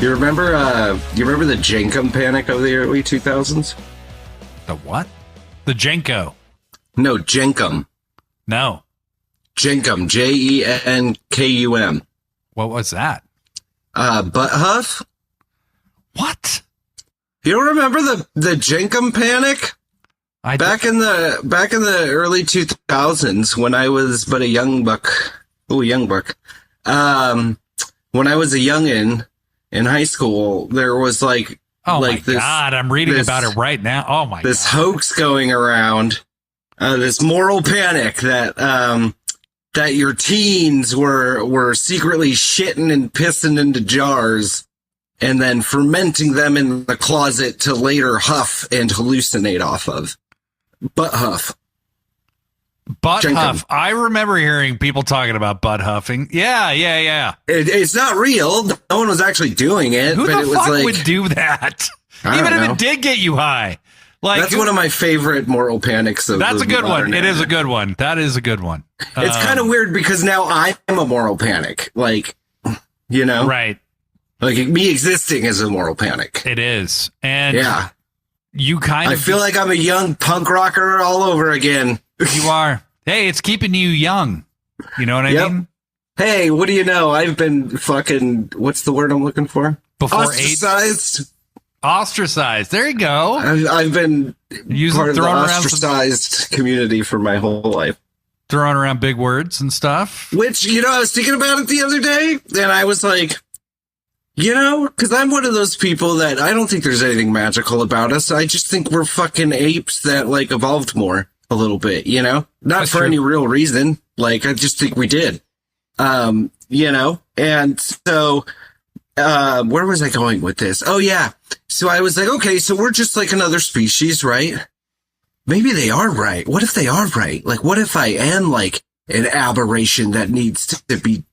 You remember the Jenkum panic of the early 2000s? The what? The Jenko. No, Jenkum. No. Jenkum. Jenkum. What was that? Butt huff? What? You don't remember the Jenkum panic? Back in the early 2000s, when I was but a young buck. Ooh, young buck. When I was a youngin' in high school, there was like my God, I'm reading about it right now. Oh my God. This hoax going around, this moral panic that your teens were secretly shitting and pissing into jars and then fermenting them in the closet to later huff and hallucinate off of. Butt huff. Butt huff. I remember hearing people talking about butt huffing. Yeah. It's not real. No one was actually doing it. Who but the fuck would do that? Even if it did get you high. Like, that's one of my favorite moral panics. That's a good one. It is a good one. That is a good one. It's kind of weird because now I'm a moral panic. Like, you know? Right. Like, me existing is a moral panic. It is. And yeah. You kind of... I feel like I'm a young punk rocker all over again. You are. Hey, it's keeping you young. You know what I mean? Hey, what do you know? I've been fucking... What's the word I'm looking for? Before ostracized. Ostracized. There you go. I've been part of the ostracized community for my whole life. Throwing around big words and stuff. Which, I was thinking about it the other day, and I was like, because I'm one of those people that I don't think there's anything magical about us. I just think we're fucking apes that, like, evolved more a little bit, Not That's for true. any real reason. Like, I just think we did. And so... where was I going with this? Oh, yeah. So I was like, okay, so we're just like another species, right? Maybe they are right. What if they are right? Like, what if I am like an aberration that needs to be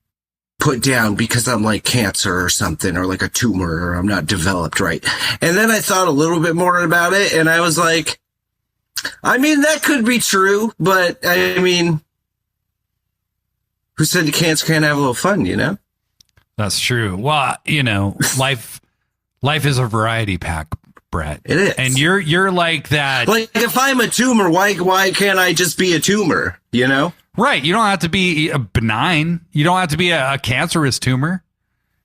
put down because I'm like cancer or something, or like a tumor, or I'm not developed right? And then I thought a little bit more about it, and I was like, I mean, that could be true, but I mean, who said cancer can't have a little fun, That's true. Well, life is a variety pack, Brett. It is. And you're like that. Like, if I'm a tumor, why can't I just be a tumor, Right. You don't have to be a benign. You don't have to be a cancerous tumor.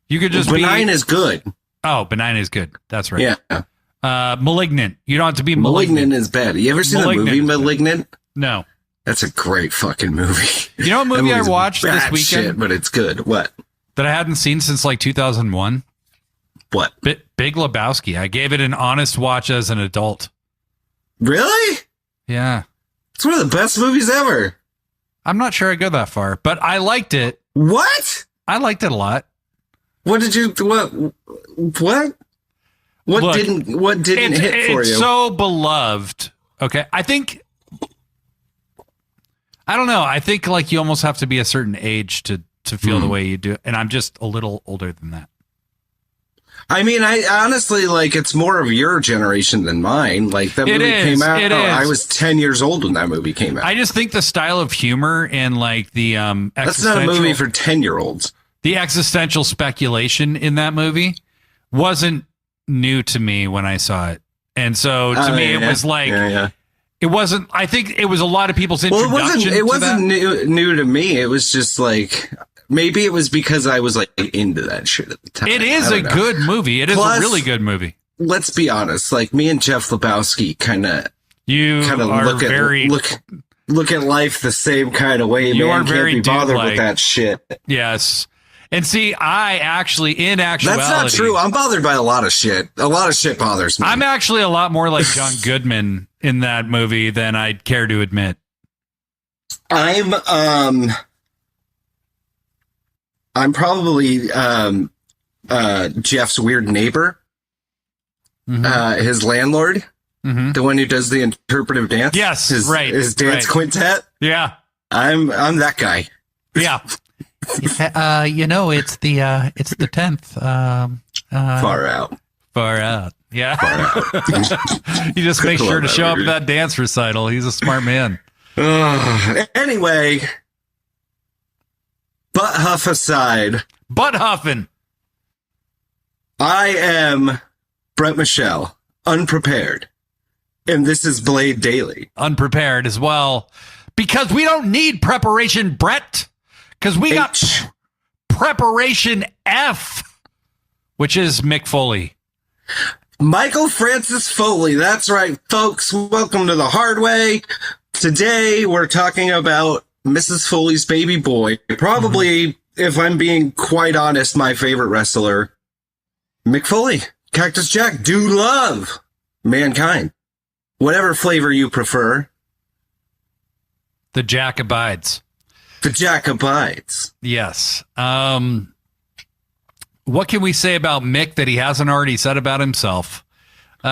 You could just benign is good. Oh, benign is good. That's right. Yeah. Malignant. You don't have to be malignant. Malignant is bad. You ever seen the movie Malignant? No. That's a great fucking movie. You know what movie I watched this weekend? Shit, but it's good. What? That I hadn't seen since like 2001. What? Big Lebowski. I gave it an honest watch as an adult. Really? Yeah. It's one of the best movies ever. I'm not sure I go that far, but I liked it. What? I liked it a lot. What did you? What? What? Look, didn't hit for you? It's so beloved. Okay, I don't know. I think like you almost have to be a certain age to feel the way you do, and I'm just a little older than that. I mean, I honestly, like, it's more of your generation than mine. Like, that movie came out, I was 10 years old when that movie came out. I just think the style of humor and, like, the that's not a movie for 10-year-olds. The existential speculation in that movie wasn't new to me when I saw it. And so, to me, it was like... It wasn't... I think it was a lot of people's introduction it wasn't new to me. It was just, like... Maybe it was because I was like into that shit at the time. It is a good movie. It is a really good movie. Let's be honest. Like, me and Jeff Lebowski kind of look at life the same kind of way. You man. are very Can't be bothered with that shit. Yes. And see, I actually, in actuality, that's not true. I'm bothered by a lot of shit. A lot of shit bothers me. I'm actually a lot more like John Goodman in that movie than I'd care to admit. I'm probably Jeff's weird neighbor, his landlord, the one who does the interpretive dance. Yes, his dance quintet. Yeah, I'm that guy. Yeah, it's the 10th. Far out. Yeah, far out. You just make sure to show up at that dance recital. He's a smart man. Anyway. Butt huff aside. Butt huffing. I am Brett Michelle, unprepared. And this is Blade Daily. Unprepared as well. Because we don't need preparation, Brett. Because we got preparation F, which is Mick Foley. Michael Francis Foley. That's right, folks. Welcome to the hard way. Today, we're talking about Mrs. Foley's baby boy. Probably, if I'm being quite honest, my favorite wrestler, Mick Foley. Cactus Jack. Do love mankind. Whatever flavor you prefer. The Jack abides. The Jack abides. Yes. What can we say about Mick that he hasn't already said about himself? Hell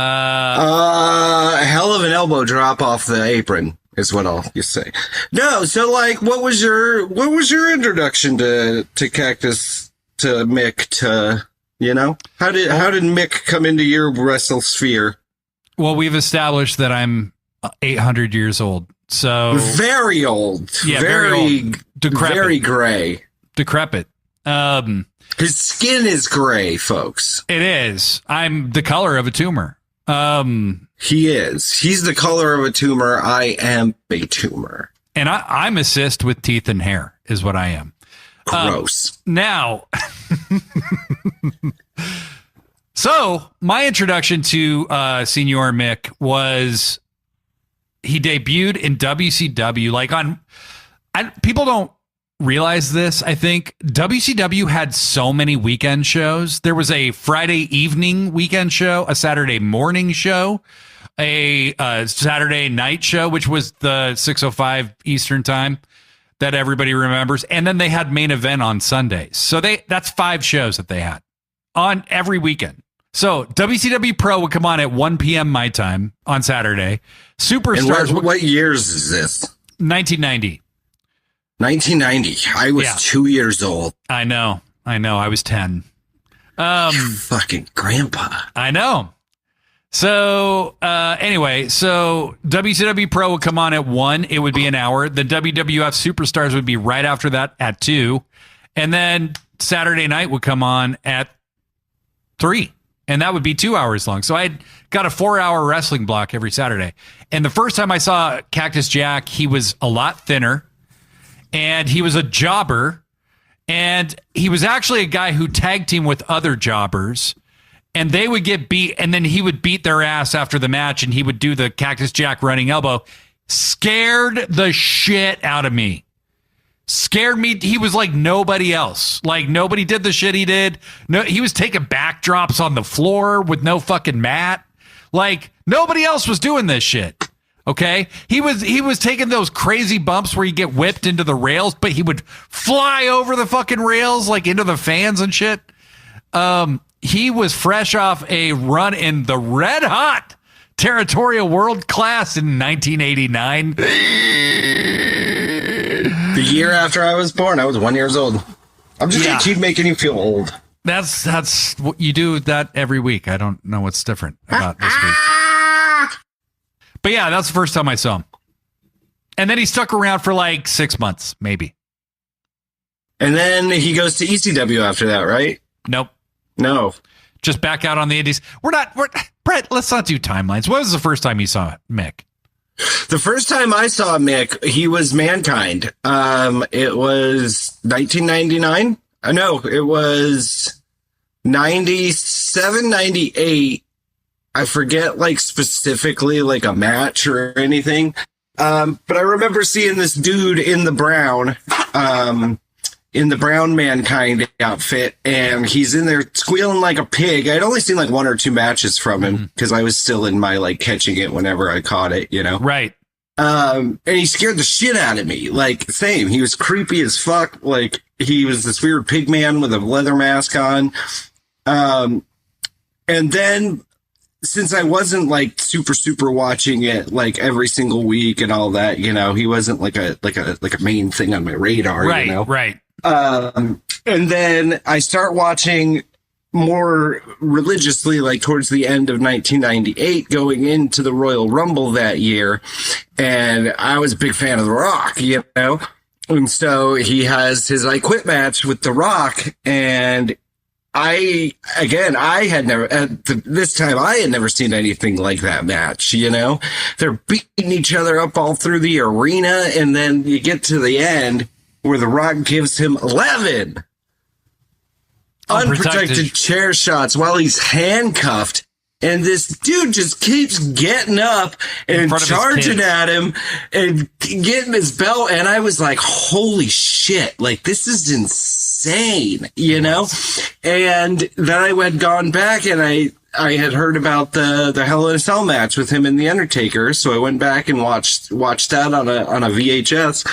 of an elbow drop off the apron is what I'll just say. No, so like, what was your introduction to Cactus, to Mick, to, you know, how did Mick come into your wrestle sphere? Well, we've established that I'm 800 years old. So very old. Yeah, very old. Decrepit. Very gray. Decrepit. His skin is gray, folks. It is. I'm the color of a tumor. He is. He's the color of a tumor. I am a tumor. And I'm a cyst with teeth and hair is what I am. Gross. Now, so my introduction to Senior Mick was he debuted in WCW. Like people don't realize this. I think WCW had so many weekend shows. There was a Friday evening weekend show, a Saturday morning show, a Saturday night show, which was the 6:05 Eastern time that everybody remembers. And then they had main event on Sundays. So that's 5 shows that they had on every weekend. So WCW Pro would come on at 1 p.m. my time on Saturday. Superstars. And what years is this? 1990. 1990. I was 2 years old. I know. I was 10. Fucking grandpa. I know. So anyway, so WCW Pro would come on at 1. It would be an hour. The WWF Superstars would be right after that at 2. And then Saturday night would come on at 3. And that would be 2 hours long. So I got a 4-hour wrestling block every Saturday. And the first time I saw Cactus Jack, he was a lot thinner. And he was a jobber. And he was actually a guy who tag teamed with other jobbers. And they would get beat. And then he would beat their ass after the match. And he would do the Cactus Jack running elbow. Scared the shit out of me. Scared me. He was like nobody else. Like nobody did the shit he did. No, he was taking backdrops on the floor with no fucking mat. Like nobody else was doing this shit. Okay. He was taking those crazy bumps where you get whipped into the rails, but he would fly over the fucking rails, like into the fans and shit. He was fresh off a run in the red hot territorial world class in 1989. The year after I was born, I was 1 year old. I'm just gonna keep making you feel old. That's what you do that every week. I don't know what's different about this week. But yeah, that's the first time I saw him. And then he stuck around for like 6 months, maybe. And then he goes to ECW after that, right? Nope. No. Just back out on the indies. Brett, let's not do timelines. What was the first time you saw Mick? The first time I saw Mick, he was Mankind. It was 1999. No, it was 97, 98. I forget like specifically like a match or anything. But I remember seeing this dude in the brown Mankind outfit, and he's in there squealing like a pig. I'd only seen like 1 or 2 matches from him because I was still in my like catching it whenever I caught it, you know? Right. And he scared the shit out of me. Like, same. He was creepy as fuck. Like, he was this weird pig man with a leather mask on. And then, since I wasn't like super watching it like every single week and all that, you know, he wasn't like a main thing on my radar. Right, you know? right. And then I start watching more religiously, like towards the end of 1998, going into the Royal Rumble that year. And I was a big fan of The Rock, you know? And so he has his I Quit match with The Rock, and I had never, at this time, I had never seen anything like that match, you know? They're beating each other up all through the arena, and then you get to the end where The Rock gives him 11 unprotected chair shots while he's handcuffed. And this dude just keeps getting up and charging at him and getting his belt. And I was like, holy shit, like, this is insane, you know? And then I had gone back and I had heard about the Hell in a Cell match with him and The Undertaker. So I went back and watched that on a VHS.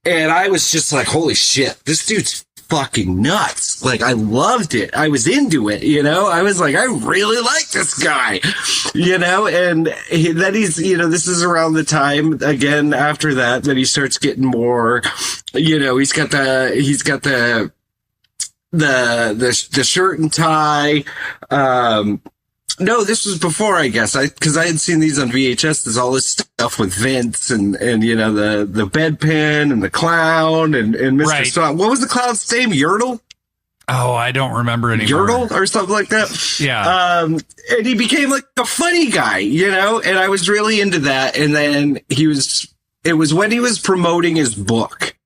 And I was just like, holy shit, this dude's fucking nuts. Like, I loved it. I was into it, you know? I was like, I really like this guy, you know? And then he's, you know, this is around the time, again, after that he starts getting more, you know, he's got the shirt and tie. No, this was before, I guess, because I had seen these on VHS. There's all this stuff with Vince and you know, the bedpan and the clown and Mr. Right. Strong. What was the clown's name? Yertle? Oh, I don't remember anymore. Yertle or something like that. Yeah. And he became like a funny guy, you know, and I was really into that. And then it was when he was promoting his book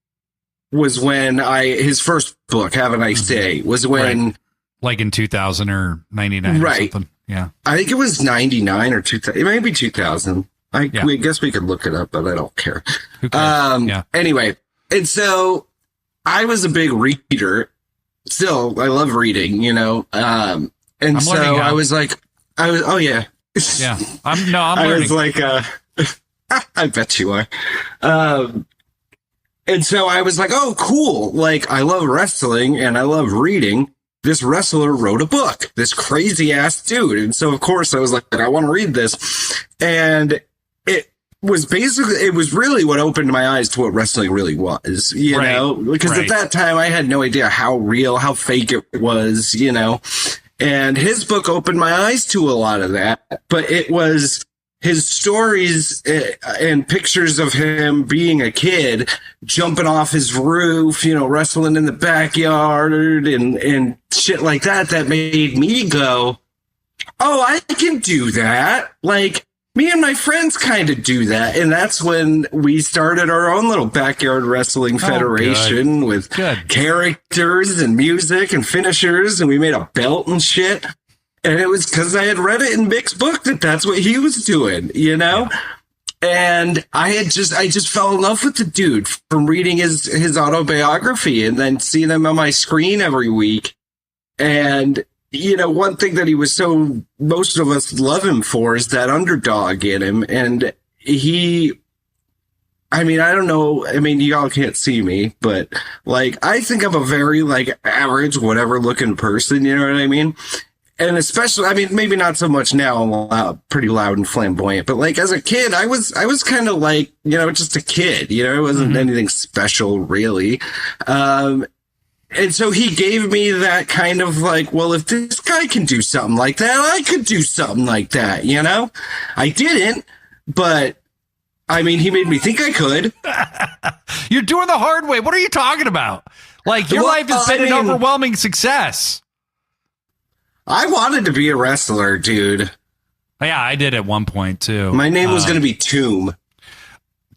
was when his first book, Have a Nice Day, was when. Right. Like in 2000 or 99 or something. Yeah. I think it was 99 or 2000. It might be 2000. I guess we could look it up, but I don't care. Who cares? Anyway, and so I was a big reader. Still, I love reading, you know. And so I was like, oh yeah. Yeah. I'm learning. I was like, I bet you are. And so I was like, oh, cool. Like, I love wrestling and I love reading. This wrestler wrote a book, this crazy ass dude. And so, of course, I was like, I want to read this. And it was really what opened my eyes to what wrestling really was, you know, because at that time I had no idea how real, how fake it was, you know, and his book opened my eyes to a lot of that. But it was his stories and pictures of him being a kid, jumping off his roof, you know, wrestling in the backyard and shit like that made me go, oh, I can do that. Like, me and my friends kind of do that. And that's when we started our own little backyard wrestling federation with characters and music and finishers. And we made a belt and shit. And it was because I had read it in Mick's book that's what he was doing, you know? Yeah. And I just fell in love with the dude from reading his autobiography and then seeing him on my screen every week. And, you know, one thing that most of us love him for is that underdog in him. And I don't know. I mean, y'all can't see me, but like, I think I'm a very like average, whatever looking person. You know what I mean? And especially, I mean, maybe not so much now. I'm pretty loud and flamboyant, but like as a kid, I was kind of like, you know, just a kid, you know, it wasn't anything special really. And so he gave me that kind of like, well, if this guy can do something like that, I could do something like that, you know? I didn't, but I mean, he made me think I could. You're doing the hard way. What are you talking about? Like, your life has been an overwhelming success. I wanted to be a wrestler, dude. Yeah, I did at one point, too. My name was going to be Tomb.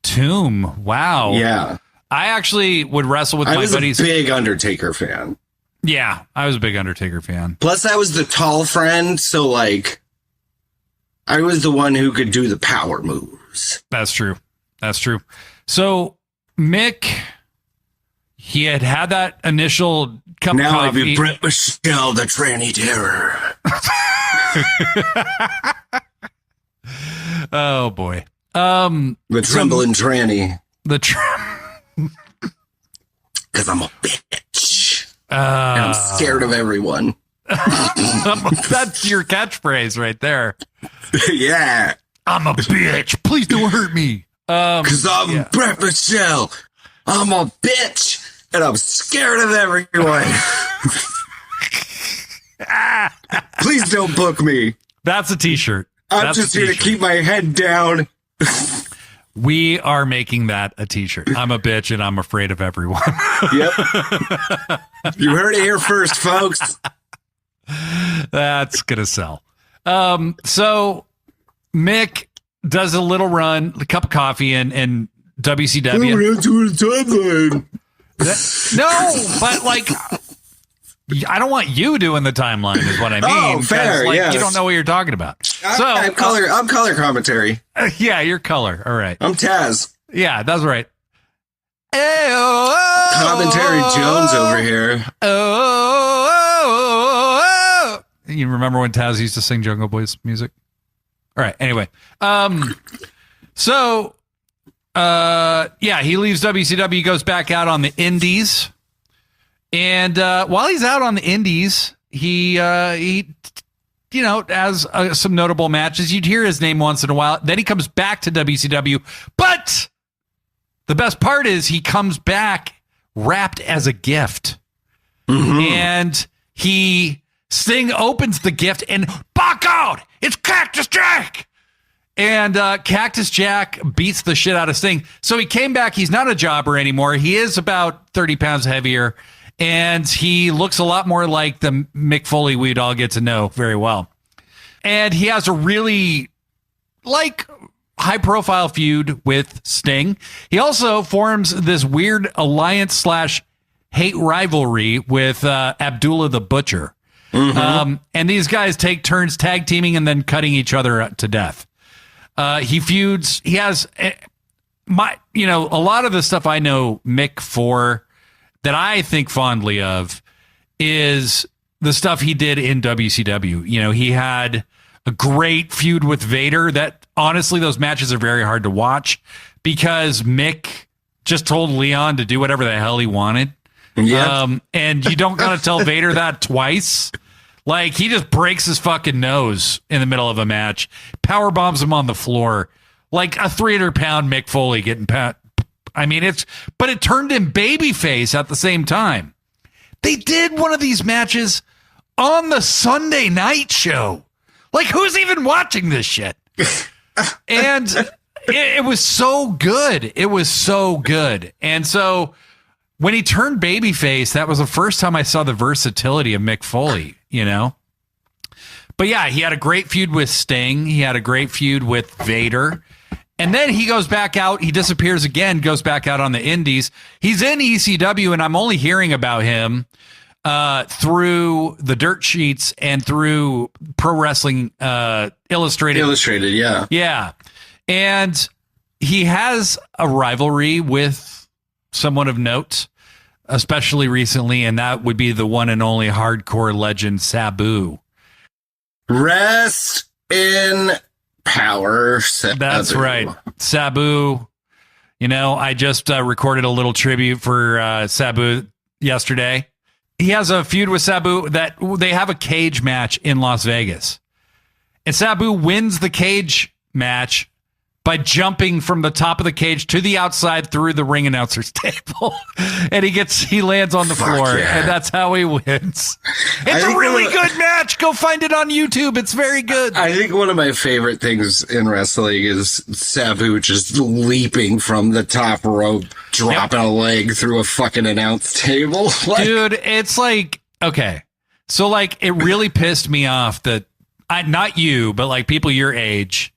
Tomb. Wow. Yeah. I actually would wrestle with my buddies. I was a big Undertaker fan. Yeah, I was a big Undertaker fan. Plus, I was the tall friend, so, like, I was the one who could do the power moves. That's true. That's true. So, Mick, he had that initial cup of coffee. Now I'd be Brett Michelle, the tranny terror. Oh, boy. The trembling tranny. Because I'm a bitch. And I'm scared of everyone. That's your catchphrase right there. Yeah. I'm a bitch. Please don't hurt me. Because I'm Brett Michelle. I'm a bitch. And I'm scared of everyone. Please don't book me. That's a t-shirt. I'm just here to keep my head down. We are making that a t-shirt. I'm a bitch and I'm afraid of everyone. Yep. You heard it here first, folks. That's going to sell. So Mick does a little run, a cup of coffee in WCW. No, but like, I don't want you doing the timeline is what I mean. Oh, fair, like, yes. You don't know what you're talking about. I'm color commentary. Yeah, you're color. All right. I'm Taz. Yeah, that's right. Commentary Jones over here. You remember when Taz used to sing Jungle Boys music? All right. Anyway, he leaves WCW, goes back out on the Indies, and while he's out on the Indies, he has some notable matches. You'd hear his name once in a while. Then he comes back to WCW, but the best part is he comes back wrapped as a gift, and Sting opens the gift and back out. It's Cactus Jack. And Cactus Jack beats the shit out of Sting. So he came back. He's not a jobber anymore. He is about 30 pounds heavier. And he looks a lot more like the Mick Foley we'd all get to know very well. And he has a really, high-profile feud with Sting. He also forms this weird alliance/hate rivalry with Abdullah the Butcher. And these guys take turns tag teaming and then cutting each other to death. He feuds. He has a lot of the stuff I know Mick for that I think fondly of is the stuff he did in WCW. You know, he had a great feud with Vader that honestly, those matches are very hard to watch because Mick just told Leon to do whatever the hell he wanted. Yeah. And you don't got to tell Vader that twice. Like, he just breaks his fucking nose in the middle of a match, power bombs him on the floor, like a 300-pound Mick Foley getting pat. I mean, but it turned him babyface at the same time. They did one of these matches on the Sunday night show. Like, who's even watching this shit? And it was so good. It was so good. And so when he turned babyface, that was the first time I saw the versatility of Mick Foley, you know? But yeah, he had a great feud with Sting. He had a great feud with Vader. And then he goes back out. He disappears again, goes back out on the Indies. He's in ECW, and I'm only hearing about him through the dirt sheets and through Pro Wrestling Illustrated. Illustrated, yeah. Yeah. And he has a rivalry with someone of note, especially recently, and that would be the one and only hardcore legend Sabu. Rest in power, Sabu. That's right. Sabu. You know, I just recorded a little tribute for Sabu yesterday. He has a feud with Sabu that they have a cage match in Las Vegas. And Sabu wins the cage match by jumping from the top of the cage to the outside through the ring announcer's table. And he lands on the floor, yeah. And that's how he wins. It's a really good match. Go find it on YouTube. It's very good. I think one of my favorite things in wrestling is Sabu just leaping from the top rope, dropping a leg through a fucking announce table. Dude, it's like, okay. So like, it really pissed me off that not you, but like people your age,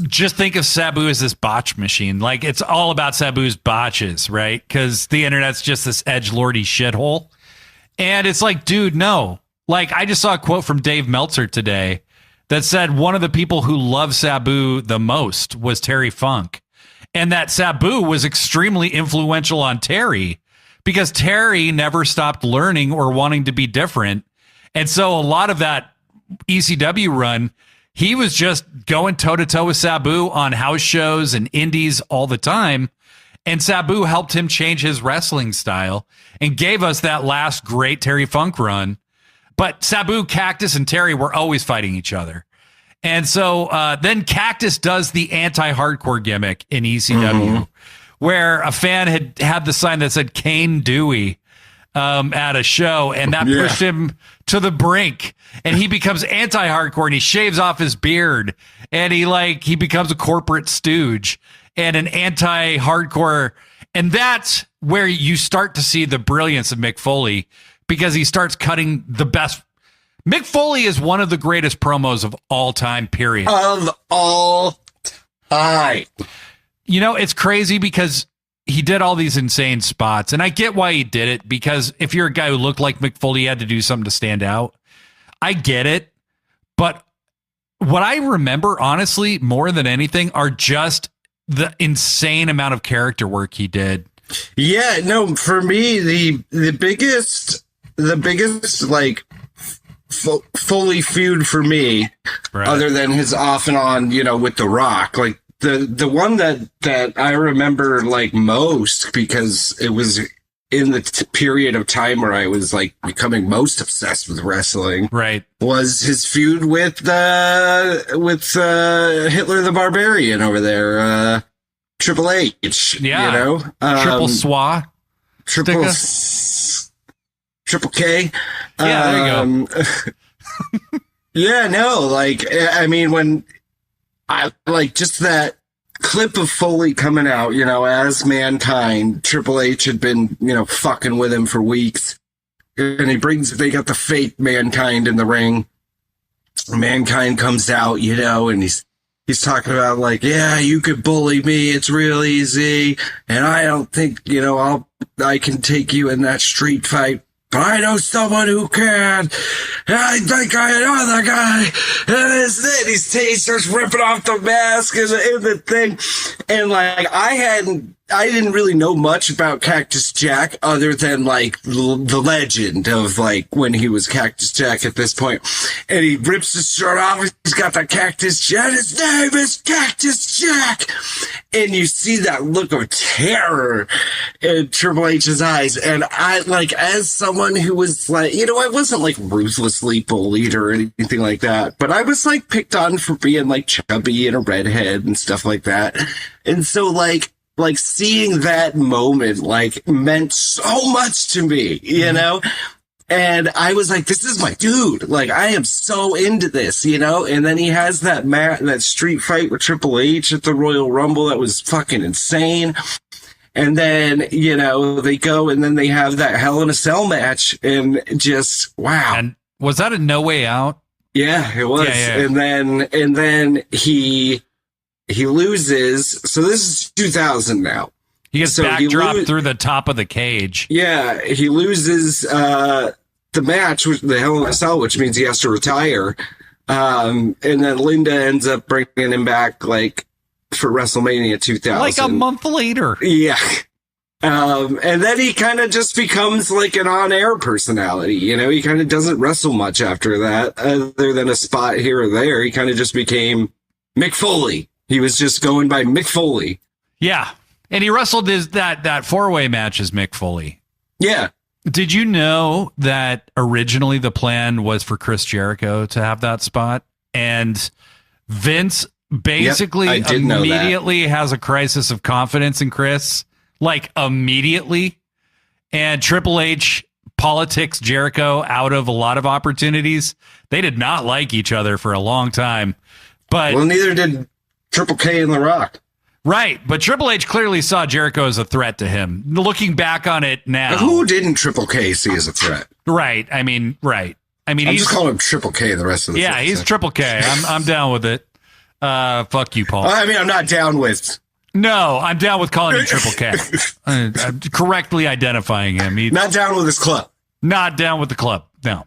just think of Sabu as this botch machine. Like, it's all about Sabu's botches, right? Because the internet's just this edgelordy shithole. And it's like, dude, no. Like, I just saw a quote from Dave Meltzer today that said one of the people who loved Sabu the most was Terry Funk. And that Sabu was extremely influential on Terry because Terry never stopped learning or wanting to be different. And so a lot of that ECW run, he was just going toe-to-toe with Sabu on house shows and indies all the time. And Sabu helped him change his wrestling style and gave us that last great Terry Funk run. But Sabu, Cactus, and Terry were always fighting each other. And so then Cactus does the anti-hardcore gimmick in ECW, where a fan had the sign that said Kane Dewey at a show, and that pushed him to the brink. And he becomes anti-hardcore, and he shaves off his beard, and he becomes a corporate stooge and an anti-hardcore. And that's where you start to see the brilliance of Mick Foley, because he starts cutting the best Mick Foley is one of the greatest promos of all time, period. Of all time. You know, it's crazy because he did all these insane spots, and I get why he did it, because if you're a guy who looked like Mick Foley, you had to do something to stand out. I get it, but what I remember, honestly, more than anything, are just the insane amount of character work he did. Yeah, no, for me, the biggest like Foley feud for me, right, other than his off and on, you know, with The Rock, like the one that I remember like most, because it was in the period of time where I was like becoming most obsessed with wrestling, right, was his feud with Hitler the Barbarian over there, Triple H. Yeah, you know, Triple Schwa, Triple K. Yeah, there you go. Yeah, no, like, I mean, when I like just that clip of Foley coming out, you know, as Mankind, Triple H had been, you know, fucking with him for weeks, and they got the fake Mankind in the ring. Mankind comes out, you know, and he's talking about like, yeah, you could bully me, it's real easy, and I don't think, you know, I can take you in that street fight, but I know someone who can. And I think I know the guy. And he starts ripping off the mask and the thing. And like, I didn't really know much about Cactus Jack other than like the legend of like when he was Cactus Jack at this point. And he rips his shirt off. He's got the Cactus Jack. His name is Cactus Jack. And you see that look of terror in Triple H's eyes. And I, like, as someone who was like, you know, I wasn't like ruthlessly bullied or anything like that, but I was like picked on for being like chubby and a redhead and stuff like that. And so like seeing that moment, like, meant so much to me, you know? And I was like, this is my dude. Like, I am so into this, you know? And then he has that street fight with Triple H at the Royal Rumble. That was fucking insane. And then, you know, they go and then they have that Hell in a Cell match, and just, wow. And was that a No Way Out? Yeah, it was. Yeah. And then he loses. So this is 2000 now. He gets backdropped through the top of the cage. Yeah, he loses the match with the Hell in a Cell, which means he has to retire. And then Linda ends up bringing him back, like, for WrestleMania 2000. Like a month later. Yeah. And then he kind of just becomes like an on-air personality. You know, he kind of doesn't wrestle much after that, other than a spot here or there. He kind of just became Mick Foley. He was just going by Mick Foley. Yeah. And he wrestled that four-way match as Mick Foley. Yeah. Did you know that originally the plan was for Chris Jericho to have that spot? And Vince basically immediately has a crisis of confidence in Chris. Like, immediately. And Triple H politics Jericho out of a lot of opportunities. They did not like each other for a long time. But well, neither did Triple K and The Rock. Right, but Triple H clearly saw Jericho as a threat to him. Looking back on it now, who didn't Triple K see as a threat? Right. I mean, I'm just calling him Triple K the rest of the. Yeah, he's Triple K. I'm down with it. Fuck you, Paul. I mean, I'm not down with. No, I'm down with calling him Triple K. I'm correctly identifying him. Not down with his club. Not down with the club. No.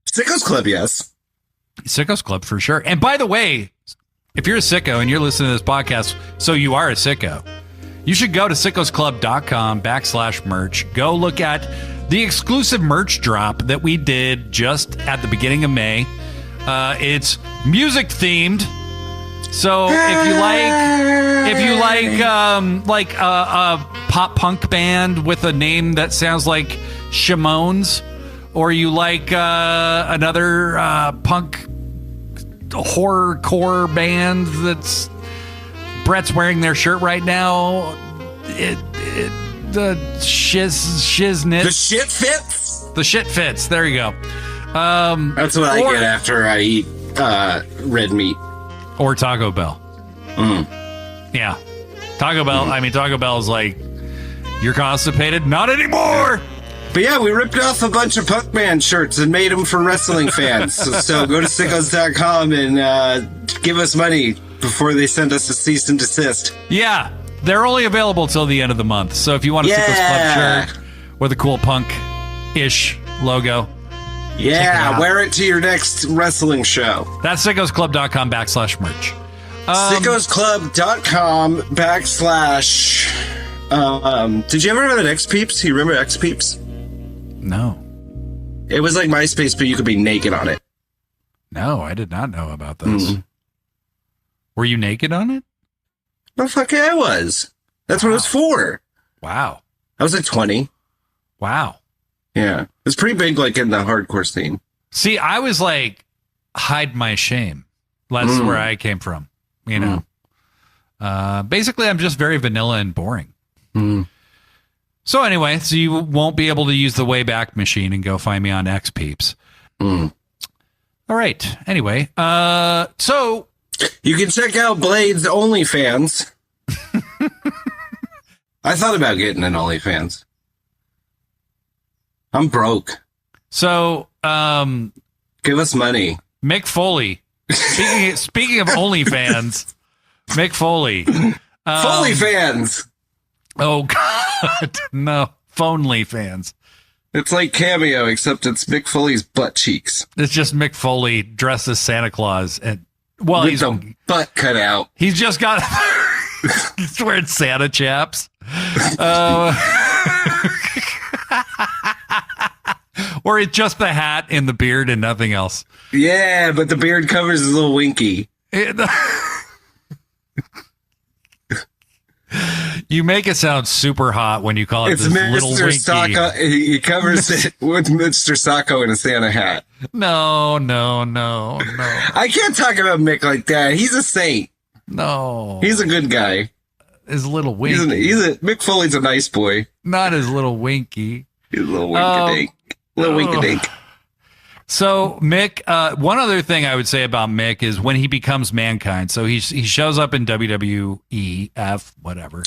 Sickos Club, yes. Sickos Club for sure. And by the way, if you're a sicko and you're listening to this podcast, so you are a sicko, you should go to sickosclub.com/merch. Go look at the exclusive merch drop that we did just at the beginning of May. It's music themed. So if you like a pop punk band with a name that sounds like Shamones, or you like another punk horrorcore band that's Brett's wearing their shirt right now. The shiznit. The shit fits. The shit fits. There you go. That's what I get after I eat red meat or Taco Bell. Yeah, Taco Bell. I mean, Taco Bell is like, you're constipated. Not anymore. But yeah, we ripped off a bunch of Punk Man shirts and made them for wrestling fans. So go to sickos.com and give us money before they send us a cease and desist. Yeah, they're only available till the end of the month. So if you want a Sickos Club shirt with a cool punk-ish logo, wear it to your next wrestling show. That's sickosclub.com/merch. Sickosclub.com/. Did you ever have an X Peeps? You remember X Peeps? No. It was like MySpace, but you could be naked on it. No, I did not know about this. Were you naked on it? No, fuck yeah, I was. That's what it was for. Wow. I was like 20. Wow. Yeah. It was pretty big, like in the hardcore scene. See, I was like, hide my shame. That's where I came from, you know. Basically, I'm just very vanilla and boring. So anyway, so you won't be able to use the Wayback Machine and go find me on X Peeps. All right. Anyway, so you can check out Blade's OnlyFans. I thought about getting an OnlyFans. I'm broke. So, give us money. Mick Foley. Speaking of OnlyFans, Mick Foley. Foley fans. Oh God, no, Phonely fans. It's like Cameo, except it's Mick Foley's butt cheeks. It's just Mick Foley dressed as Santa Claus, and with the butt cut out. He's just got. He's wearing Santa chaps. Or it's just the hat and the beard and nothing else. Yeah, but the beard covers his little winky. You make it sound super hot when you call it this little winky. Sacco. He covers it with Mr. Sacco in a Santa hat. No. I can't talk about Mick like that. He's a saint. No. He's a good guy. His little winky. Mick Foley's a nice boy. Not his little winky. He's a little winky-dink. Little winky-dink. So Mick, one other thing I would say about Mick is when he becomes Mankind. So he shows up in WWE, F, whatever.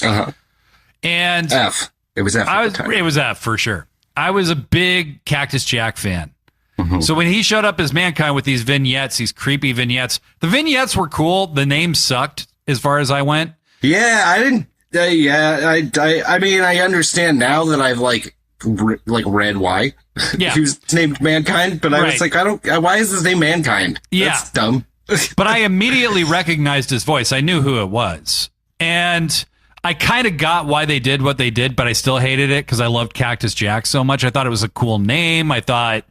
And F. It was F. It was F for sure. I was a big Cactus Jack fan. So when he showed up as Mankind with these vignettes, these creepy vignettes, the vignettes were cool. The name sucked as far as I went. Yeah, I didn't. I mean, I understand now that I've read why. Yeah. He was named Mankind, but I was like, why is his name Mankind? Yeah. That's dumb. But I immediately recognized his voice. I knew who it was. And I kind of got why they did what they did, but I still hated it because I loved Cactus Jack so much. I thought it was a cool name. I thought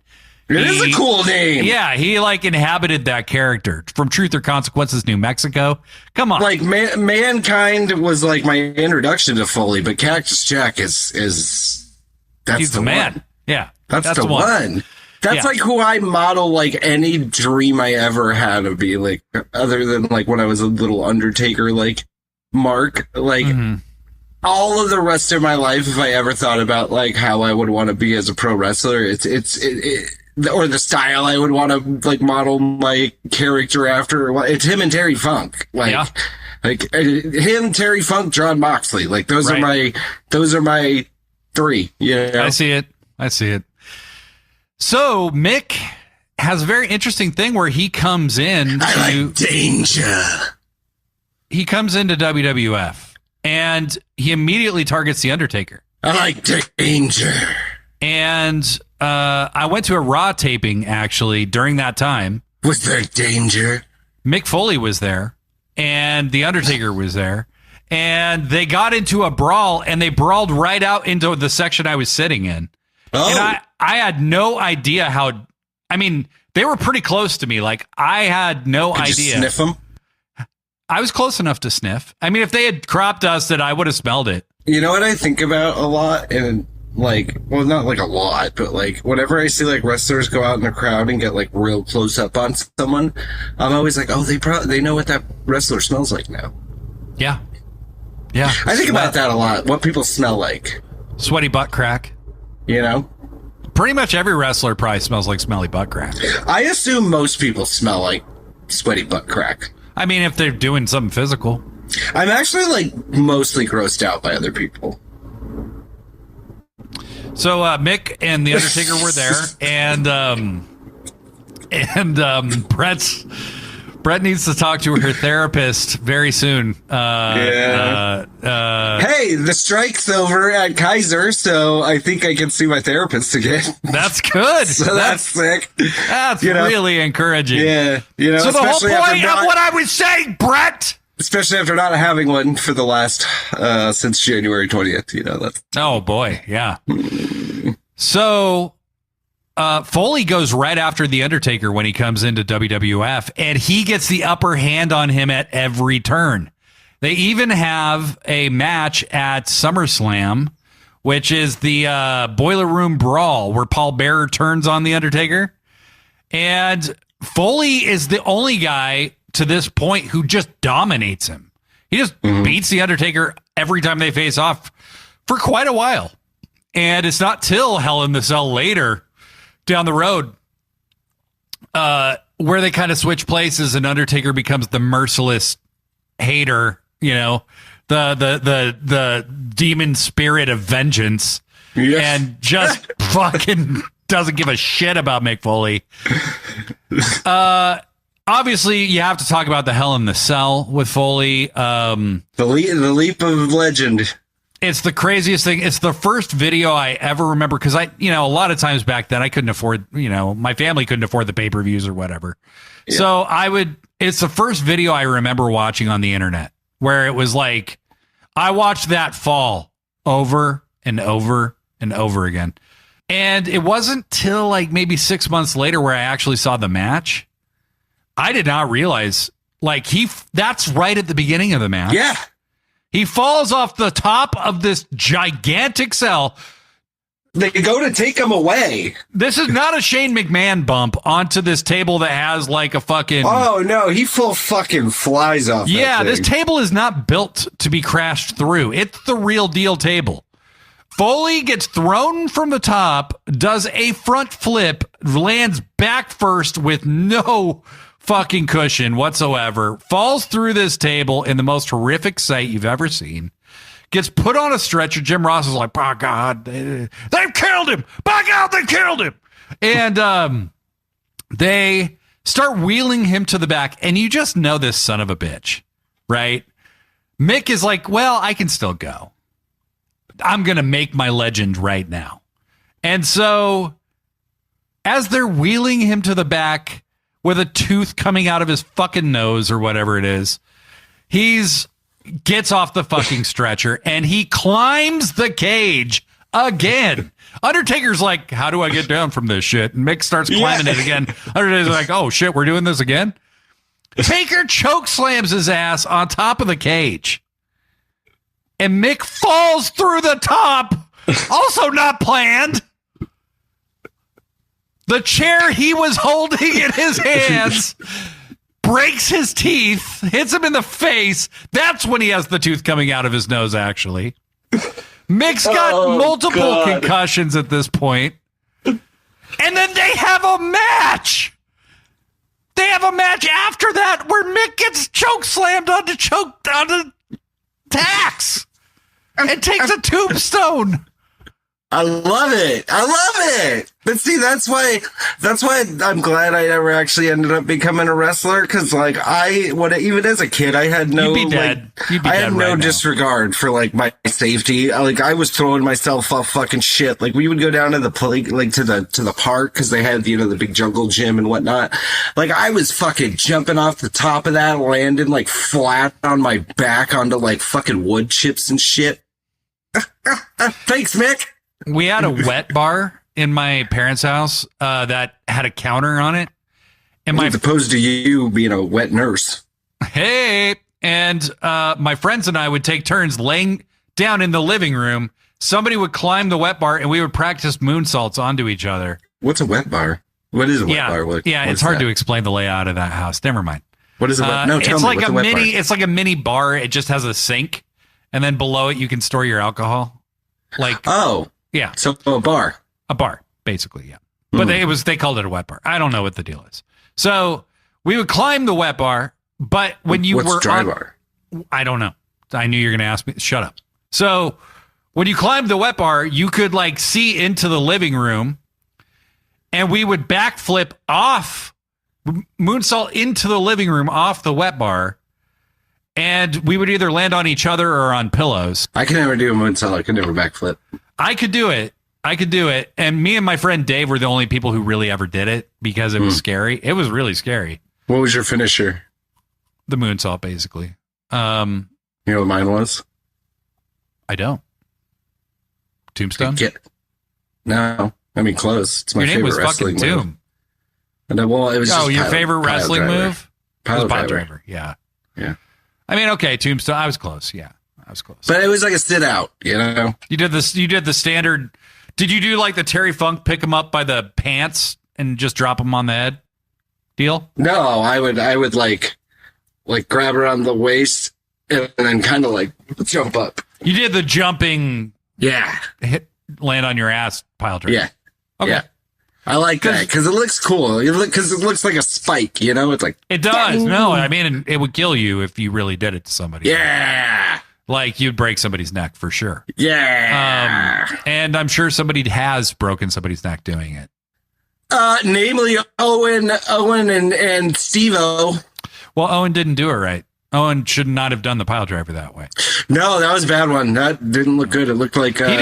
it is a cool name. Yeah, he inhabited that character from Truth or Consequences, New Mexico. Come on. Like Mankind was like my introduction to Foley, but Cactus Jack is that's he's the man. One. Yeah. That's the one. That's like who I model like any dream I ever had to be like, other than like when I was a little Undertaker like mark, like all of the rest of my life, if I ever thought about like how I would want to be as a pro wrestler, it's or the style I would want to like model my character after. It's him and Terry Funk. Like him, Terry Funk, John Moxley. Like those are my three. Yeah. I see it. So Mick has a very interesting thing where he comes in I like danger. He comes into WWF and he immediately targets The Undertaker. I like danger. And I went to a Raw taping actually during that time. Was there danger? Mick Foley was there and The Undertaker was there. And they got into a brawl and they brawled right out into the section I was sitting in. Oh. And I had no idea how, I mean, they were pretty close to me. Like I had no idea. Did you sniff them? I was close enough to sniff. I mean, if they had crop dusted, I would have smelled it. You know what I think about a lot? And like, well, not like a lot, but like whenever I see like wrestlers go out in the crowd and get like real close up on someone, I'm always like, oh, they know what that wrestler smells like now. Yeah. Yeah. I think about that a lot. What people smell like. Sweaty butt crack. You know? Pretty much every wrestler probably smells like smelly butt crack. I assume most people smell like sweaty butt crack. I mean, if they're doing something physical. I'm actually like mostly grossed out by other people. So Mick and the Undertaker were there, and Brett needs to talk to her therapist very soon. Hey, the strike's over at Kaiser, so I think I can see my therapist again. That's good. So that's sick. That's really encouraging. Yeah. So the whole point of what I was saying, Brett. Especially after not having one for the last, since January 20th, that's. Oh boy. Yeah. So, Foley goes right after The Undertaker when he comes into WWF, and he gets the upper hand on him at every turn. They even have a match at SummerSlam, which is the Boiler Room Brawl, where Paul Bearer turns on The Undertaker. And Foley is the only guy to this point who just dominates him. He just beats The Undertaker every time they face off for quite a while. And it's not till Hell in the Cell later down the road where they kind of switch places and Undertaker becomes the merciless hater, the demon spirit of vengeance, and just fucking doesn't give a shit about Mick Foley. Obviously, you have to talk about the Hell in the Cell with Foley. The leap of legend. It's the craziest thing. It's the first video I ever remember because a lot of times back then I couldn't afford, my family couldn't afford the pay-per-views or whatever. Yeah. So it's the first video I remember watching on the internet where it was like, I watched that fall over and over and over again. And it wasn't till like maybe 6 months later where I actually saw the match. I did not realize that's right at the beginning of the match. Yeah. He falls off the top of this gigantic cell. They go to take him away. This is not a Shane McMahon bump onto this table that has like a fucking... Oh, no. He full fucking flies off that thing. This table is not built to be crashed through. It's the real deal table. Foley gets thrown from the top, does a front flip, lands back first with no fucking cushion whatsoever, falls through this table in the most horrific sight you've ever seen, gets put on a stretcher. Jim Ross is like, by God, they've killed him. By God, they killed him. And they start wheeling him to the back, and you just know this son of a bitch, right? Mick is like, well, I can still go. I'm going to make my legend right now. And so as they're wheeling him to the back with a tooth coming out of his fucking nose or whatever it is, gets off the fucking stretcher and he climbs the cage again. Undertaker's like, how do I get down from this shit? And Mick starts climbing it again. Undertaker's like, oh shit, we're doing this again? Taker choke slams his ass on top of the cage. And Mick falls through the top. Also not planned. The chair he was holding in his hands breaks his teeth, hits him in the face. That's when he has the tooth coming out of his nose, actually. Mick's got multiple concussions at this point. And then they have a match. They have a match after that where Mick gets choke slammed onto tacks and takes a tombstone. I love it. I love it. But see, that's why I'm glad I never actually ended up becoming a wrestler. Cause like even as a kid, I had no, disregard for like my safety. Like I was throwing myself off fucking shit. Like we would go down to the play, like to the park. Cause they had, the big jungle gym and whatnot. Like I was fucking jumping off the top of that, landing like flat on my back onto like fucking wood chips and shit. Thanks, Mick. We had a wet bar in my parents' house that had a counter on it. And as opposed to you being a wet nurse. Hey. And my friends and I would take turns laying down in the living room. Somebody would climb the wet bar and we would practice moonsaults onto each other. What's a wet bar? What is a wet bar? It's hard to explain the layout of that house. Never mind. What is a wet? No, tell me. It's like a mini bar. It just has a sink. And then below it, you can store your alcohol. Yeah. So a bar. A bar, basically, yeah. But they called it a wet bar. I don't know what the deal is. So we would climb the wet bar, but when you were dry bar? I don't know. I knew you were going to ask me. Shut up. So when you climbed the wet bar, you could like see into the living room, and we would backflip off, moonsault into the living room off the wet bar, and we would either land on each other or on pillows. I can never do a moonsault. I can never backflip. I could do it. And me and my friend Dave were the only people who really ever did it because it was scary. It was really scary. What was your finisher? The moonsault, basically. You know what mine was? I don't. Tombstone? No. I mean, close. It's my Your name favorite was fucking wrestling move. Tomb. And it was just your favorite wrestling move? Pile driver. Yeah. I mean, okay, Tombstone. I was close. Yeah, I was close. But it was like a sit out, you know? You did this. You did the standard. Did you do like the Terry Funk pick him up by the pants and just drop him on the head deal? No, I would like grab around the waist and then kind of like jump up. You did the jumping. Yeah. Land on your ass pile driver. Yeah. Okay. Yeah. I like that because it looks cool. Because it looks like a spike, you know? It's like... It does. No, I mean, it would kill you if you really did it to somebody. Yeah. Like, you'd break somebody's neck for sure. Yeah. And I'm sure somebody has broken somebody's neck doing it. Namely Owen and Steve-O. Well, Owen didn't do it right. Owen should not have done the pile driver that way. No, that was a bad one. That didn't look good. It looked like... He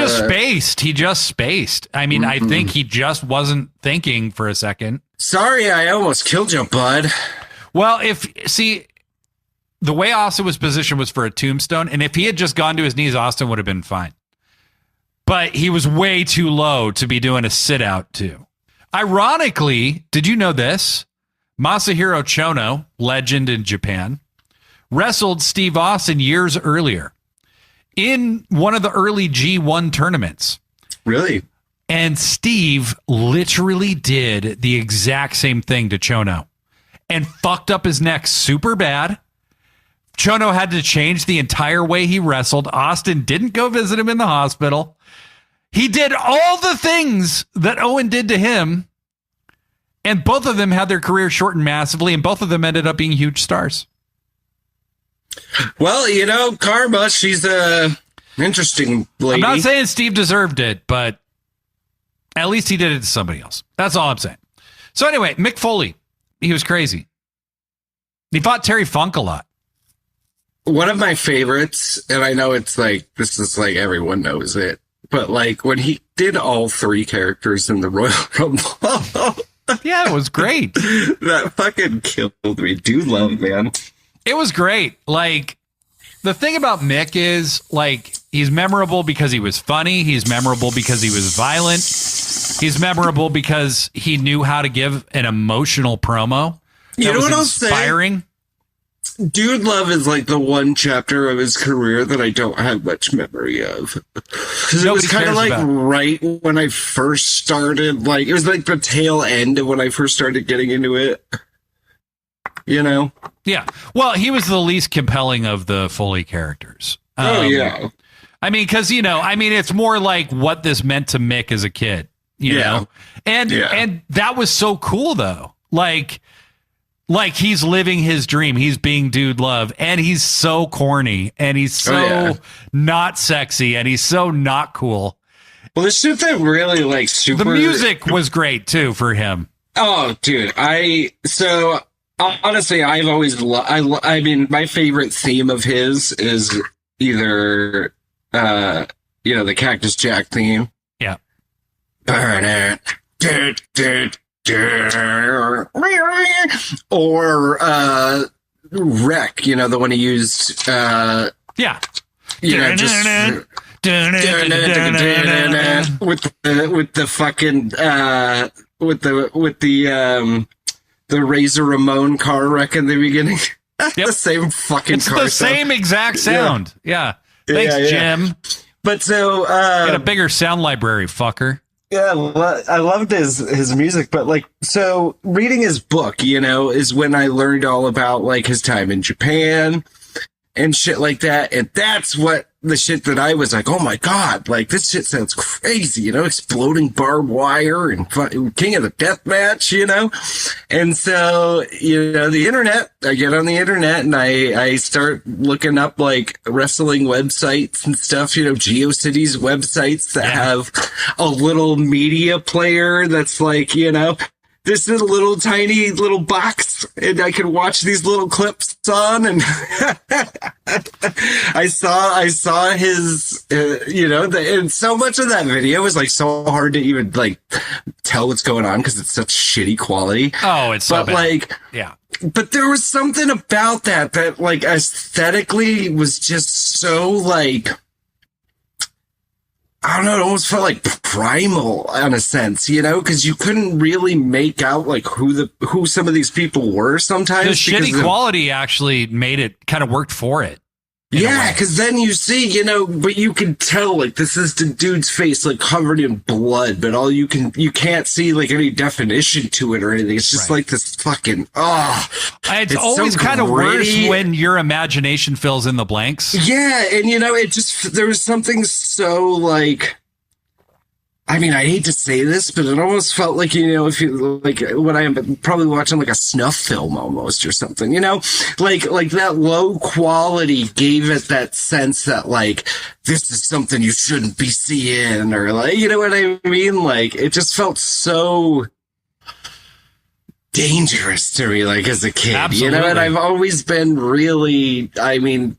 just spaced. I mean, I think he just wasn't thinking for a second. Sorry, I almost killed you, bud. Well, the way Austin was positioned was for a tombstone, and if he had just gone to his knees, Austin would have been fine. But he was way too low to be doing a sit-out, too. Ironically, did you know this? Masahiro Chono, legend in Japan, wrestled Steve Austin years earlier in one of the early G1 tournaments. Really? And Steve literally did the exact same thing to Chono and fucked up his neck super bad. Chono had to change the entire way he wrestled. Austin didn't go visit him in the hospital. He did all the things that Owen did to him, and both of them had their career shortened massively, and both of them ended up being huge stars. Well, you know, Karma, she's a interesting lady. I'm not saying Steve deserved it, but at least he did it to somebody else. That's all I'm saying. So anyway, Mick Foley, he was crazy. He fought Terry Funk a lot. One of my favorites, and I know it's like, this is like everyone knows it, but like when he did all three characters in the Royal Rumble. Yeah, it was great. That fucking killed me. Dude love, man. It was great. Like, the thing about Mick is, like, he's memorable because he was funny. He's memorable because he was violent. He's memorable because he knew how to give an emotional promo. You know what I'll say? Inspiring. Dude Love is like the one chapter of his career that I don't have much memory of. Because it was kind of like right when I first started, like, it was like the tail end of when I first started getting into it. You know? Yeah. Well, he was the least compelling of the Foley characters. Yeah. I mean, because, you know, it's more like what this meant to Mick as a kid, you know? And that was so cool, though. Like he's living his dream. He's being Dude Love, and he's so corny, and he's so not sexy, and he's so not cool. Well, the shit that really like super... The music was great too for him. Oh, dude. Honestly, I've always I mean, my favorite theme of his is either, the Cactus Jack theme. Yeah. Burn it. Or Wreck, the one he used. Yeah. With the fucking the Razor Ramon car wreck in the beginning. The same fucking it's car. It's the same exact sound. Yeah. Thanks, Jim. But so get a bigger sound library, fucker. Yeah, I loved his music, but so reading his book, is when I learned all about his time in Japan and shit like that. And that's what the shit that I was like, oh my God, like this shit sounds crazy, you know, exploding barbed wire and King of the Death Match, you know? And so, you know, I get on the internet and I start looking up like wrestling websites and stuff, you know, GeoCities websites that have a little media player that's like, you know, this is a little tiny little box and I can watch these little clips on. And I saw his, you know, and so much of that video was like so hard to even like tell what's going on because it's such shitty quality. Oh, it's so bad. Like, yeah. But there was something about that like aesthetically was just so like, I don't know, it almost felt like primal in a sense, you know, because you couldn't really make out like who some of these people were sometimes. The shitty quality actually made it kind of worked for it. Yeah, because then you see, you know, but you can tell like this is the dude's face like covered in blood, but you can't see like any definition to it or anything. It's just like this fucking it's always so kind of worse when your imagination fills in the blanks. Yeah, and you know, there was something so like, I mean, I hate to say this, but it almost felt like, you know, if you like when I am probably watching like a snuff film almost or something, you know, like that low quality gave it that sense that like, this is something you shouldn't be seeing or like, you know what I mean? Like it just felt so dangerous to me, like as a kid, Absolutely. You know, and I've always been really, I mean,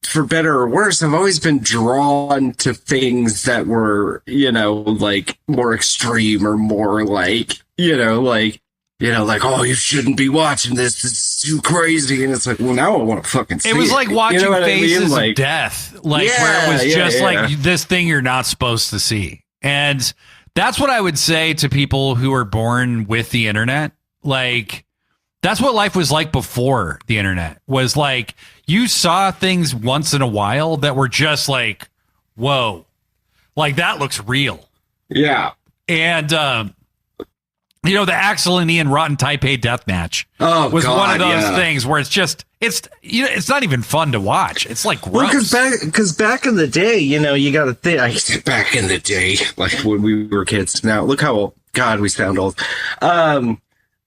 for better or worse, I've always been drawn to things that were, you know, like more extreme or more like, like, oh, you shouldn't be watching this. This is too crazy. And it's like, well, now I want to fucking see it. It was like watching Faces of Death, like where it was just like this thing you're not supposed to see. And that's what I would say to people who are born with the internet. Like, that's what life was like before the internet, was like you saw things once in a while that were just like, whoa, like that looks real. Yeah. And, you know, the Axel and Ian Rotten Taipei death match was one of those things where it's not even fun to watch. It's like gross. Well, because back in the day, you know, you got to think, I said back in the day, like when we were kids. Now, look how old, God, we sound old.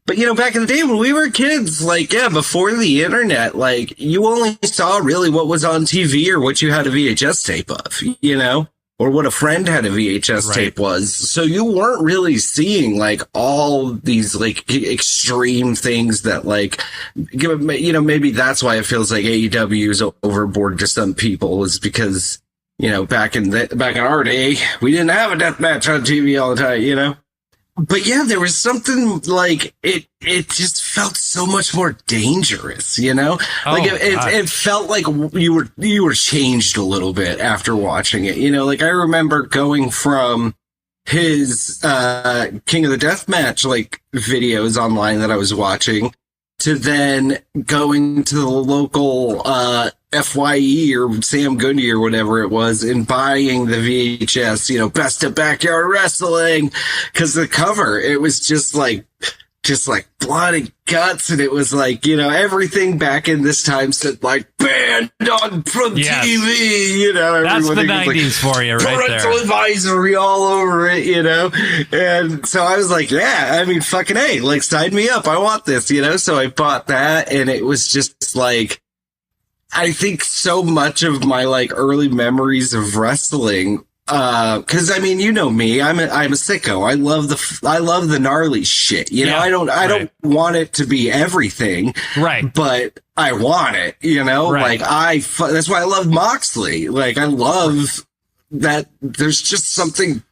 But, you know, back in the day when we were kids, like, yeah, before the internet, like, you only saw really what was on TV or what you had a VHS tape of, you know, or what a friend had a VHS tape was. So you weren't really seeing, like, all these, like, extreme things that, like, you know, maybe that's why it feels like AEW is overboard to some people, is because, you know, back in our day, we didn't have a death match on TV all the time, you know? But yeah, there was something like it just felt so much more dangerous, you know? Like it felt like you were changed a little bit after watching it. You know, like I remember going from his King of the Death Match like videos online that I was watching to then going to the local FYE or Sam Goody or whatever it was and buying the VHS, you know, Best of Backyard Wrestling, because the cover, it was just like blood and guts, and it was like, you know, everything back in this time said like banned on from TV, you know. That's the 90s like, for you right there. Parental advisory all over it, you know. And so I was like, yeah, I mean, fucking A, like sign me up. I want this, you know. So I bought that, and it was just like, I think so much of my like early memories of wrestling, cause I mean, you know me, I'm a sicko. I love the gnarly shit. You know, I don't want it to be everything. Right. But I want it, you know, like that's why I love Moxley. Like I love that there's just something,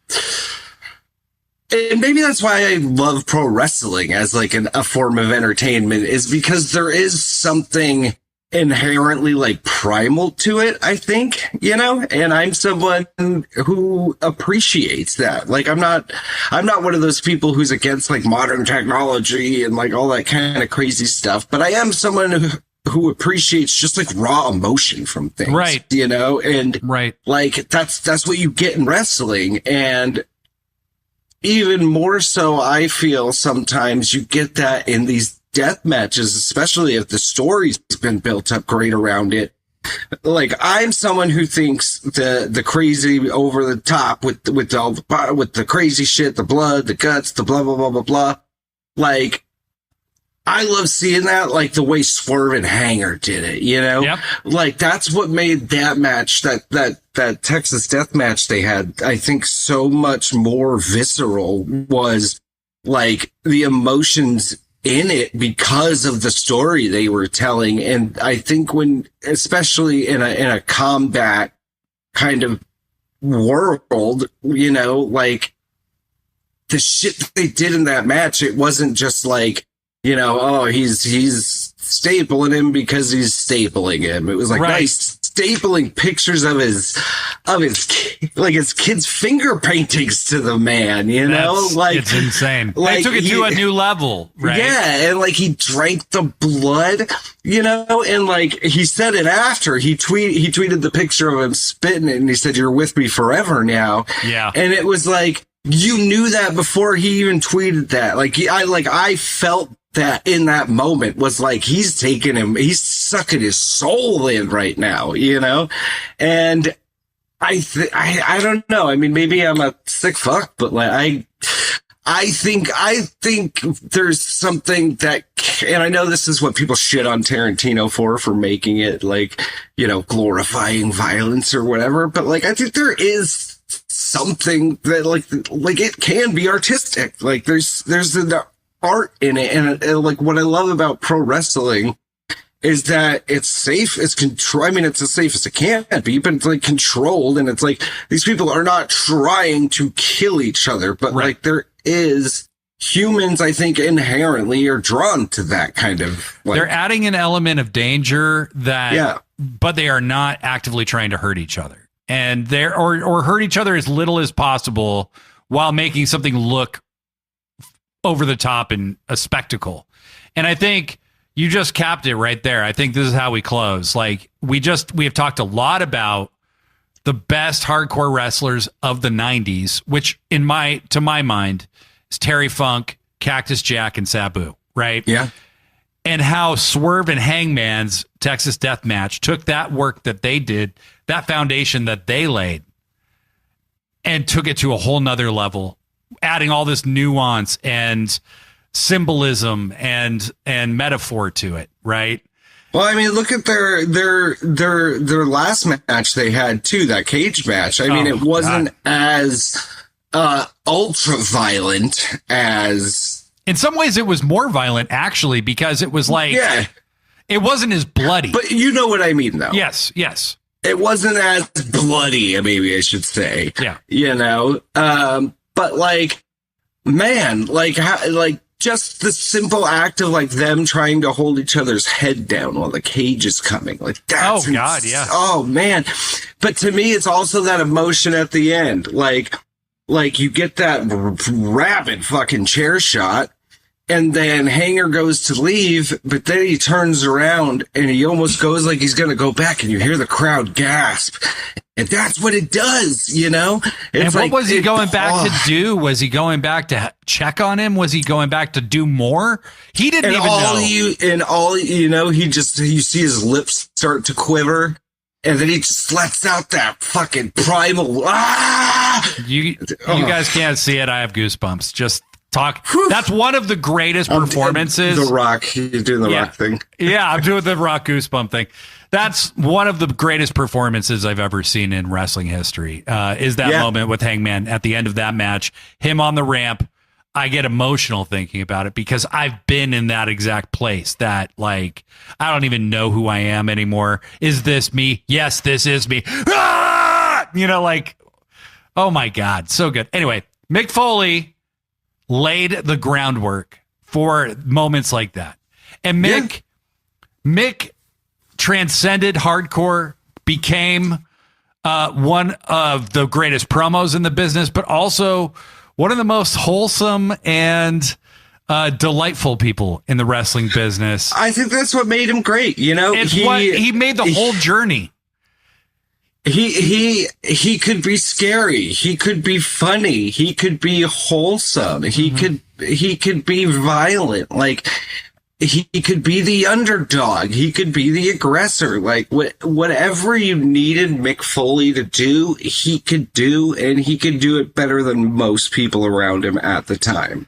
and maybe that's why I love pro wrestling as like a form of entertainment, is because there is something inherently like primal to it, I think, you know, and I'm someone who appreciates that. Like I'm not one of those people who's against like modern technology and like all that kind of crazy stuff, but I am someone who appreciates just like raw emotion from things, right? You know, and like that's what you get in wrestling. And even more so, I feel sometimes you get that in these death matches, especially if the story's been built up great around it, like I'm someone who thinks the crazy over the top with all with the crazy shit, the blood, the guts, the blah blah blah blah blah. Like I love seeing that, like the way Swerve and Hanger did it, you know? Yep. Like that's what made that match, that Texas Death Match they had, I think, so much more visceral, was like the emotions in it because of the story they were telling. And I think when, especially in a combat kind of world, you know, like the shit that they did in that match, it wasn't just like, you know, oh, he's stapling him because he's stapling him. It was like, right. Nice stapling pictures of his like his kids' finger paintings to the man, you know? Like it's insane. Like they took it to a new level, right? Yeah, and like he drank the blood, you know, and like he said it after he tweeted the picture of him spitting it, and he said, "You're with me forever now." Yeah. And it was like, you knew that before he even tweeted that. I felt that in that moment, was like, he's sucking his soul in right now, you know? And I don't know. I mean, maybe I'm a sick fuck, but like, I think there's something that, and I know this is what people shit on Tarantino for making it like, you know, glorifying violence or whatever. But like, I think there is something that like it can be artistic. Like there's an art in it. And like what I love about pro wrestling is that it's safe, it's control. I mean, it's as safe as it can be, but it's like controlled. And it's like, these people are not trying to kill each other, but right. Like there is, humans, I think, inherently are drawn to that kind of like, they're adding an element of danger that, yeah. But they are not actively trying to hurt each other. And or hurt each other as little as possible while making something look over the top and a spectacle. And I think you just capped it right there. I think this is how we close. Like we have talked a lot about the best hardcore wrestlers of the 90s, which to my mind is Terry Funk, Cactus Jack, and Sabu, right? Yeah. And how Swerve and Hangman's Texas Death Match took that work that they did, that foundation that they laid, and took it to a whole nother level, adding all this nuance and symbolism and metaphor to it, right? Well, I mean, look at their last match they had too, that cage match. I mean, it wasn't as ultra violent as. In some ways, it was more violent, actually, because it was like, yeah, it wasn't as bloody. But you know what I mean, though. Yes. It wasn't as bloody, maybe I should say. Yeah. You know, but like, man, like just the simple act of like them trying to hold each other's head down while the cage is coming. Like that's God, yeah. Oh man. But to me, it's also that emotion at the end. Like you get that rapid fucking chair shot, and then Hanger goes to leave, but then he turns around and he almost goes like he's going to go back, and you hear the crowd gasp. And that's what it does, you know? It's and what was he going back to do? Was he going back to check on him? Was he going back to do more? He didn't even know. You see his lips start to quiver, and then he just lets out that fucking primal. You guys can't see it. I have goosebumps. Just talk. That's one of the greatest performances. The Rock. You're doing the Rock thing. Yeah, I'm doing the Rock goosebump thing. That's one of the greatest performances I've ever seen in wrestling history. Is that moment with Hangman at the end of that match, him on the ramp. I get emotional thinking about it because I've been in that exact place that like, I don't even know who I am anymore. Is this me? Yes, this is me. Ah! You know, like, oh my God, so good. Anyway, Mick Foley laid the groundwork for moments like that. And Mick transcended hardcore, became one of the greatest promos in the business, but also one of the most wholesome and delightful people in the wrestling business. I think that's what made him great. You know, he made the whole journey. He could be scary. He could be funny. He could be wholesome. He could be violent. Like, he could be the underdog. He could be the aggressor. Like whatever you needed Mick Foley to do, he could do, and he could do it better than most people around him at the time.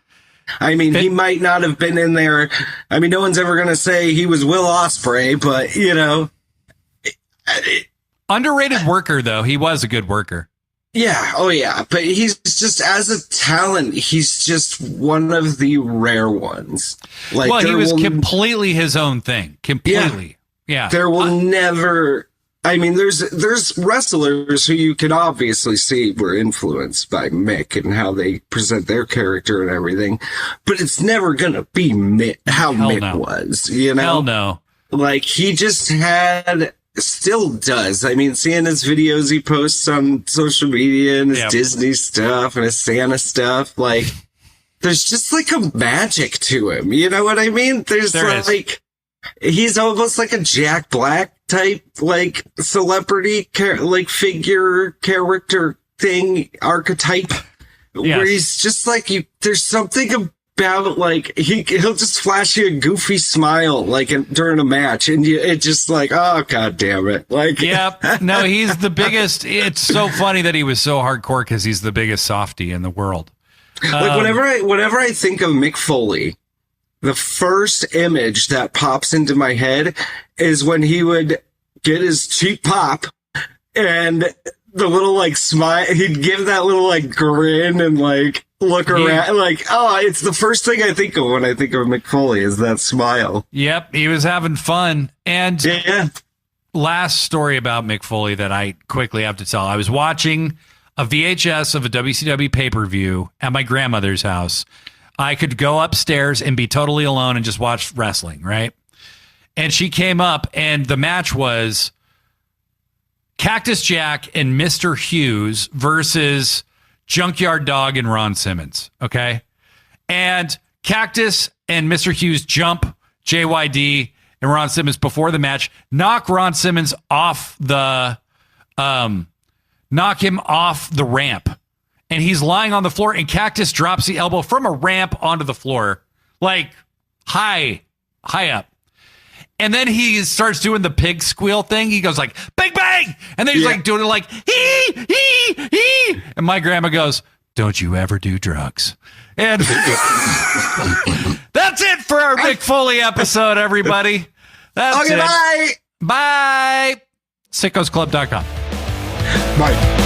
I mean, he might not have been in there. I mean, no one's ever going to say he was Will Ospreay, but underrated worker though. He was a good worker. Yeah. Oh, yeah. But he's just, as a talent, he's just one of the rare ones. Like, well, he was completely his own thing. Completely. Yeah. There will never. I mean, there's wrestlers who you can obviously see were influenced by Mick and how they present their character and everything, but it's never gonna be how Mick was. Hell no. Like, he just still does. I mean, seeing his videos he posts on social media and his Disney stuff and his Santa stuff, like, there's just like a magic to him. You know what I mean? He's almost like a Jack Black type, like, celebrity, figure, character thing, archetype, where he's just like, there's something about, like, he'll just flash you a goofy smile, like, during a match, and it just like, oh, God damn it. Like, no, he's the biggest. It's so funny that he was so hardcore because he's the biggest softie in the world. Like, whenever I think of Mick Foley, the first image that pops into my head is when he would get his cheek pop and the little, like, smile. He'd give that little, like, grin and, like, look around. Like, it's the first thing I think of when I think of Mick Foley is that smile. Yep. He was having fun. And last story about Mick Foley that I quickly have to tell. I was watching a VHS of a WCW pay-per-view at my grandmother's house. I could go upstairs and be totally alone and just watch wrestling, right? And she came up, and the match was Cactus Jack and Mr. Hughes versus Junkyard Dog and Ron Simmons, okay? And Cactus and Mr. Hughes jump JYD and Ron Simmons before the match, knock Ron Simmons off the ramp. And he's lying on the floor, and Cactus drops the elbow from a ramp onto the floor, like high up. And then he starts doing the pig squeal thing. He goes like, bang, bang. And then he's like doing it like, he. And my grandma goes, don't you ever do drugs. And that's it for our Mick Foley episode, everybody. That's it. Bye. Bye. Sickosclub.com. Bye.